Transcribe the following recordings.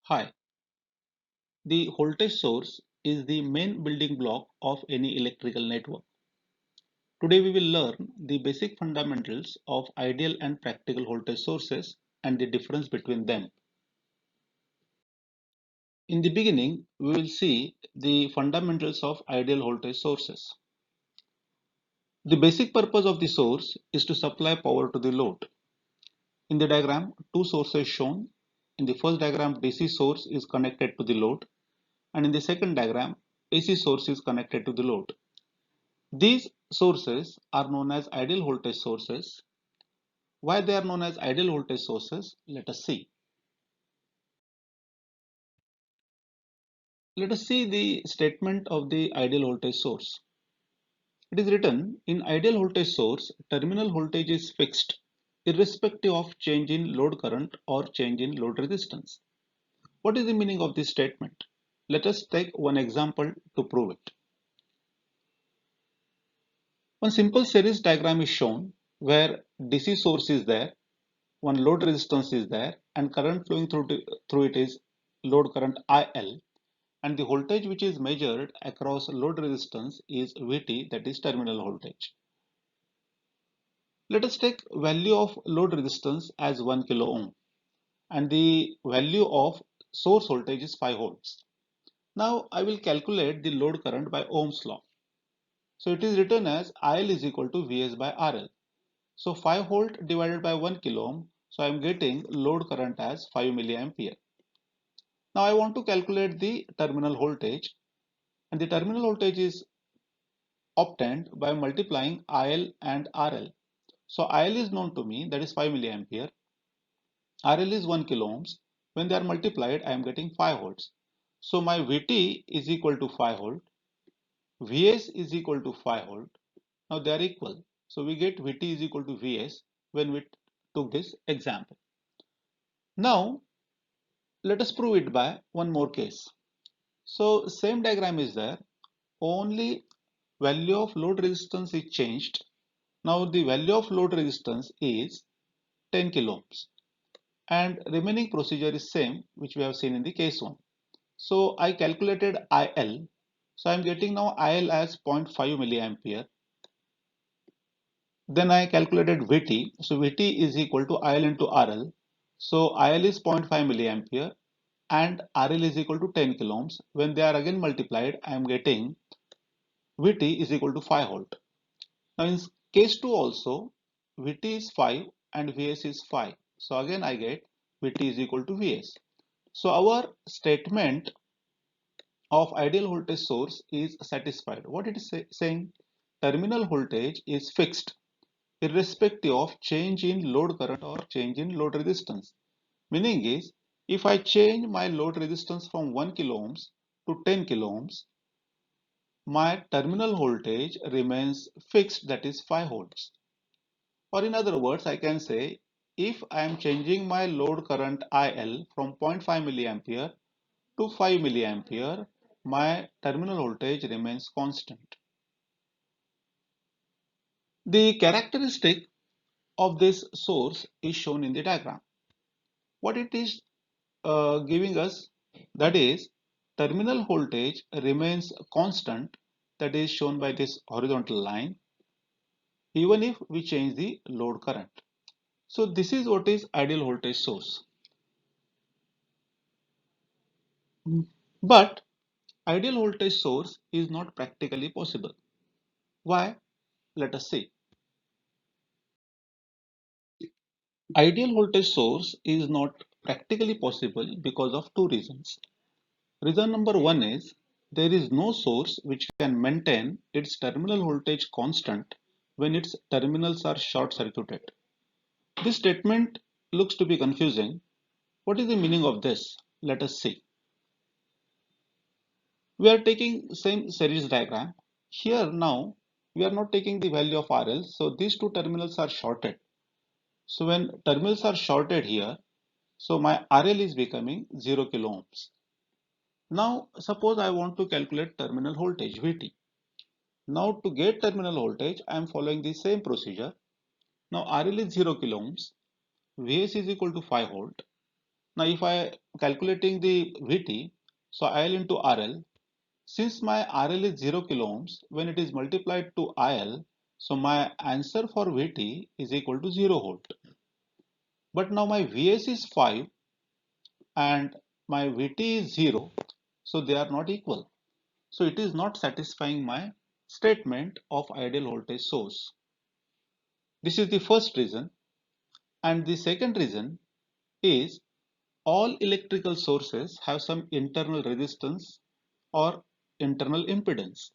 Hi, the voltage source is the main building block of any electrical network. Today we will learn the basic fundamentals of ideal and practical voltage sources and the difference between them. In the beginning, we will see the fundamentals of ideal voltage sources. The basic purpose of the source is to supply power to the load. In the diagram, two sources shown. In the first diagram, DC source is connected to the load, and in the second diagram, AC source is connected to the load. These sources are known as ideal voltage sources. Why they are known as ideal voltage sources? Let us see. Let us see the statement of the ideal voltage source. It is written, in ideal voltage source, terminal voltage is fixed irrespective of change in load current or change in load resistance. What is the meaning of this statement? Let us take one example to prove it. One simple series diagram is shown where DC source is there, one load resistance is there, and current flowing through it is load current IL, and the voltage which is measured across load resistance is Vt, that is terminal voltage. Let us take value of load resistance as 1 kilo ohm and the value of source voltage is 5 volts. Now I will calculate the load current by Ohm's law. So it is written as IL is equal to Vs by RL. So 5 volt divided by 1 kilo ohm. So I am getting load current as 5 milliampere. Now I want to calculate the terminal voltage, and the terminal voltage is obtained by multiplying IL and RL. So IL is known to me, that is 5 milliampere. RL is 1 kilo ohms. When they are multiplied, I am getting 5 volts. So my Vt is equal to 5 volt. Vs is equal to 5 volt. Now they are equal. So we get Vt is equal to Vs when we took this example. Now let us prove it by one more case. So same diagram is there, only value of load resistance is changed. Now the value of load resistance is 10 kilo ohms and remaining procedure is same which we have seen in the case 1. So I calculated IL. So I am getting now IL as 0.5 milliampere. Then I calculated Vt. So Vt is equal to IL into RL. So IL is 0.5 milliampere and RL is equal to 10 kilo ohms. When they are again multiplied, I am getting Vt is equal to 5 volt. Now in case 2 also, Vt is 5 and Vs is 5. So again I get Vt is equal to Vs. So our statement of ideal voltage source is satisfied. What it is saying? Terminal voltage is fixed irrespective of change in load current or change in load resistance. Meaning is, if I change my load resistance from 1 kilo ohms to 10 kilo ohms, my terminal voltage remains fixed, that is 5 volts. Or in other words, I can say if I am changing my load current IL from 0.5 milliampere to 5 milliampere, my terminal voltage remains constant. The characteristic of this source is shown in the diagram. What it is giving us, that is terminal voltage remains constant, that is shown by this horizontal line, even if we change the load current. So this is what is ideal voltage source. But ideal voltage source is not practically possible. Why? Let us see. Ideal voltage source is not practically possible because of two reasons. Reason number one is there is no source which can maintain its terminal voltage constant when its terminals are short circuited. This statement looks to be confusing. What is the meaning of this? Let us see. We are taking same series diagram. Here now we are not taking the value of RL, so these two terminals are shorted. So when terminals are shorted here, so my RL is becoming 0 kilo ohms. Now suppose I want to calculate terminal voltage Vt. Now to get terminal voltage, I am following the same procedure. Now RL is 0 kilo ohms, Vs is equal to 5 volt. Now if I calculating the Vt, so IL into RL, since my RL is 0 kilo ohms, when it is multiplied to IL, so my answer for Vt is equal to 0 volt. But now my Vs is 5 and my Vt is 0, so they are not equal. So it is not satisfying my statement of ideal voltage source. This is the first reason. And the second reason is all electrical sources have some internal resistance or internal impedance.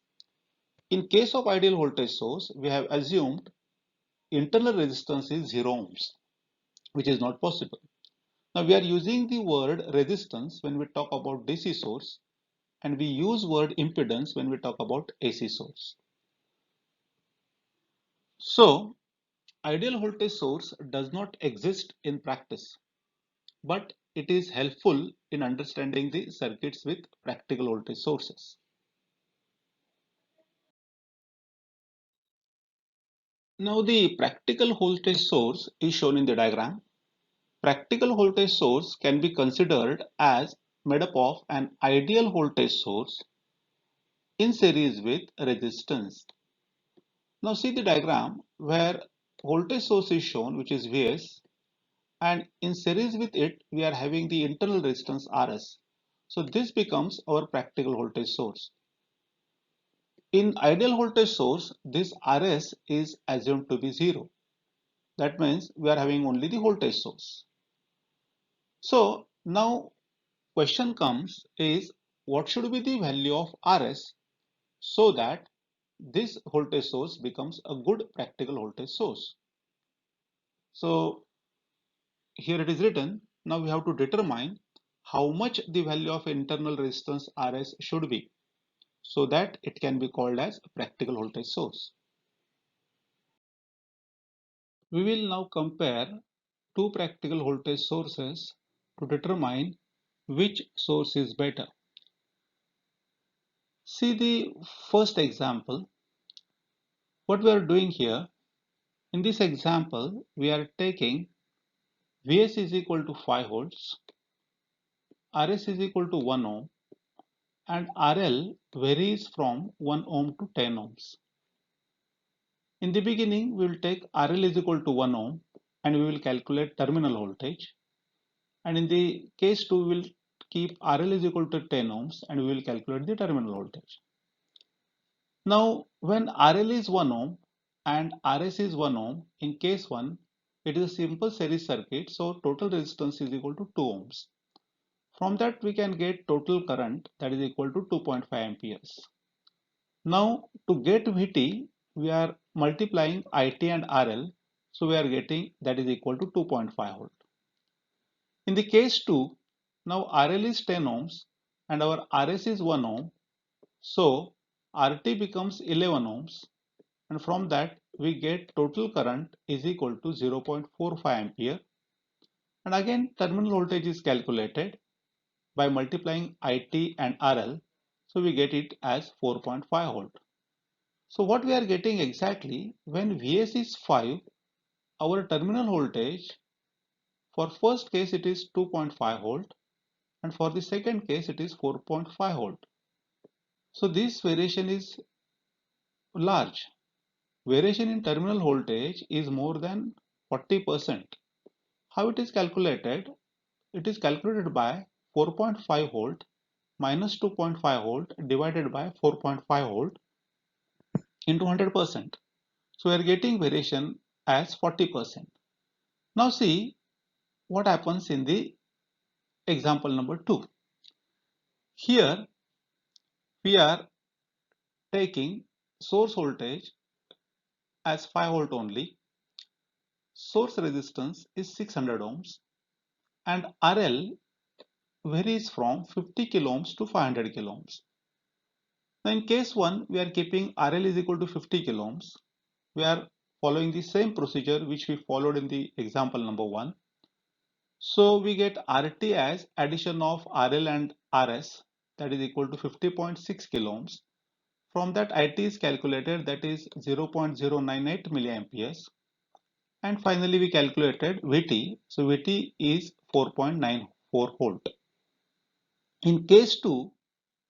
In case of ideal voltage source, we have assumed internal resistance is 0 ohms, which is not possible. Now we are using the word resistance when we talk about DC source, and we use word impedance when we talk about AC source. So ideal voltage source does not exist in practice, but it is helpful in understanding the circuits with practical voltage sources. Now the practical voltage source is shown in the diagram. Practical voltage source can be considered as made up of an ideal voltage source in series with resistance. Now see the diagram where voltage source is shown, which is Vs, and in series with it we are having the internal resistance Rs. So this becomes our practical voltage source. In ideal voltage source, this Rs is assumed to be 0. That means we are having only the voltage source. So now question comes is what should be the value of Rs so that this voltage source becomes a good practical voltage source. So here it is written, now we have to determine how much the value of internal resistance Rs should be so that it can be called as a practical voltage source. We will now compare two practical voltage sources to determine which source is better. See the first example. What we are doing here, in this example, we are taking Vs is equal to 5 volts, Rs is equal to 1 ohm, and RL varies from 1 ohm to 10 ohms. In the beginning, we will take RL is equal to 1 ohm and we will calculate terminal voltage. And in the case 2, we will keep RL is equal to 10 ohms and we will calculate the terminal voltage. Now, when RL is 1 ohm and RS is 1 ohm, in case 1, it is a simple series circuit, so total resistance is equal to 2 ohms. From that, we can get total current that is equal to 2.5 amperes. Now, to get Vt, we are multiplying It and RL, so we are getting that is equal to 2.5 volt. In the case 2, now RL is 10 ohms and our RS is 1 ohm, so RT becomes 11 ohms, and from that we get total current is equal to 0.45 ampere, and again terminal voltage is calculated by multiplying IT and RL, so we get it as 4.5 volt. So what we are getting exactly, when Vs is 5, our terminal voltage for first case it is 2.5 volt and for the second case it is 4.5 volt. So this variation is large. Variation in terminal voltage is more than 40%. How it is calculated? It is calculated by 4.5 volt minus 2.5 volt divided by 4.5 volt into 100%. So we are getting variation as 40%. Now see what happens in the example number 2. Here we are taking source voltage as 5 volt only. Source resistance is 600 ohms and RL varies from 50 kilo ohms to 500 kilo ohms. Now in case 1, we are keeping RL is equal to 50 kilo ohms. We are following the same procedure which we followed in the example number 1. So we get RT as addition of RL and RS, that is equal to 50.6 kilo ohms. From that IT is calculated, that is 0.098 milliamperes. And finally we calculated Vt. So Vt is 4.9 volt. In case 2,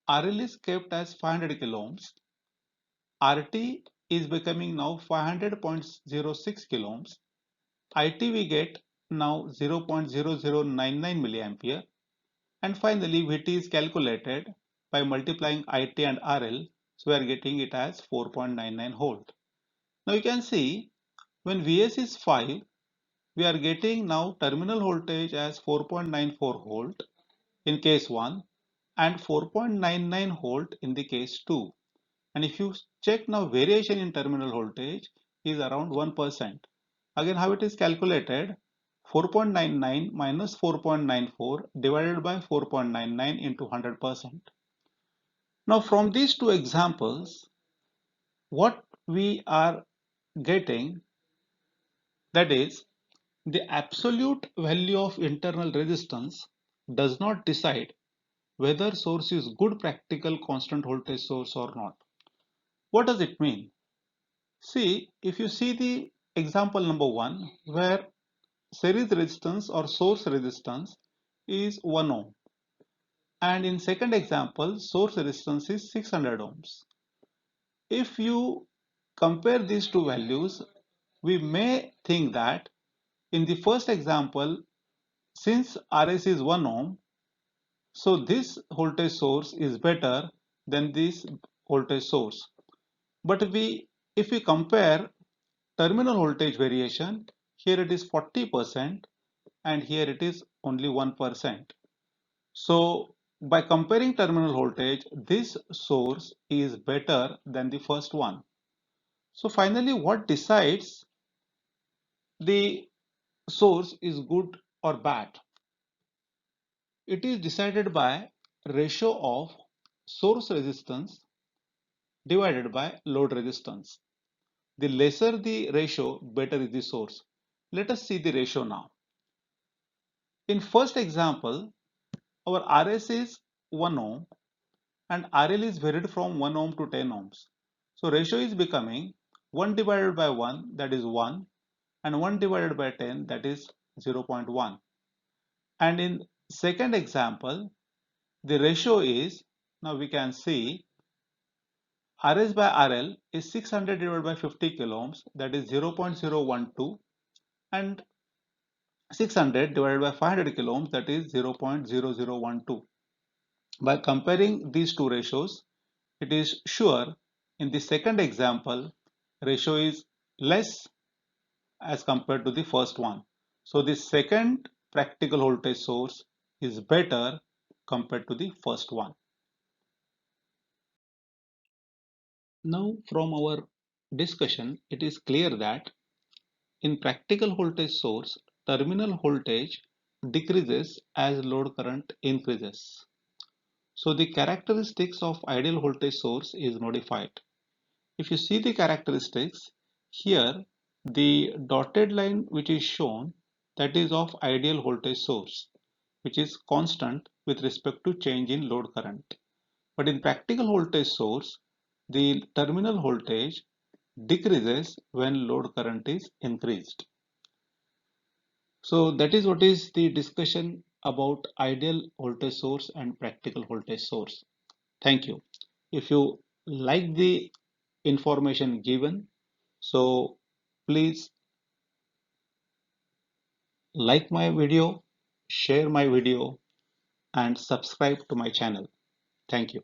RL is kept as 500 kilo ohms. RT is becoming now 500.06 kilo ohms. IT we get now 0.0099 milliampere. And finally, VT is calculated by multiplying IT and RL. So we are getting it as 4.99 volt. Now you can see when Vs is 5, we are getting now terminal voltage as 4.94 volt in case 1 and 4.99 volt in the case 2. And if you check now, variation in terminal voltage is around 1%. Again, how it is calculated? 4.99 minus 4.94 divided by 4.99 into 100%. Now from these two examples, what we are getting, that is, the absolute value of internal resistance does not decide whether source is good practical constant voltage source or not. What does it mean? See, if you see the example number 1, where series resistance or source resistance is 1 ohm, and in second example source resistance is 600 ohms. If you compare these two values, we may think that in the first example, since RS is 1 ohm, so this voltage source is better than this voltage source. But if we compare terminal voltage variation, here it is 40% and here it is only 1%. So by comparing terminal voltage, this source is better than the first one. So finally, what decides the source is good or bad? It is decided by ratio of source resistance divided by load resistance. The lesser the ratio, better is the source. Let us see the ratio now. In first example, our RS is 1 ohm and RL is varied from 1 ohm to 10 ohms. So ratio is becoming 1 divided by 1, that is 1, and 1 divided by 10, that is 0.1. And in second example, the ratio is, now we can see RS by RL is 600 divided by 50 kilo ohms, that is 0.012, and 600 divided by 500 kilo ohms, that is 0.0012. By comparing these two ratios, it is sure in the second example, ratio is less as compared to the first one. So the second practical voltage source is better compared to the first one. Now from our discussion, it is clear that in practical voltage source, terminal voltage decreases as load current increases. So the characteristics of ideal voltage source is modified. If you see the characteristics, here the dotted line which is shown, that is of ideal voltage source, which is constant with respect to change in load current. But in practical voltage source, the terminal voltage decreases when load current is increased. So that is what is the discussion about ideal voltage source and practical voltage source. Thank you. If you like the information given, so please like my video, share my video, and subscribe to my channel. Thank you.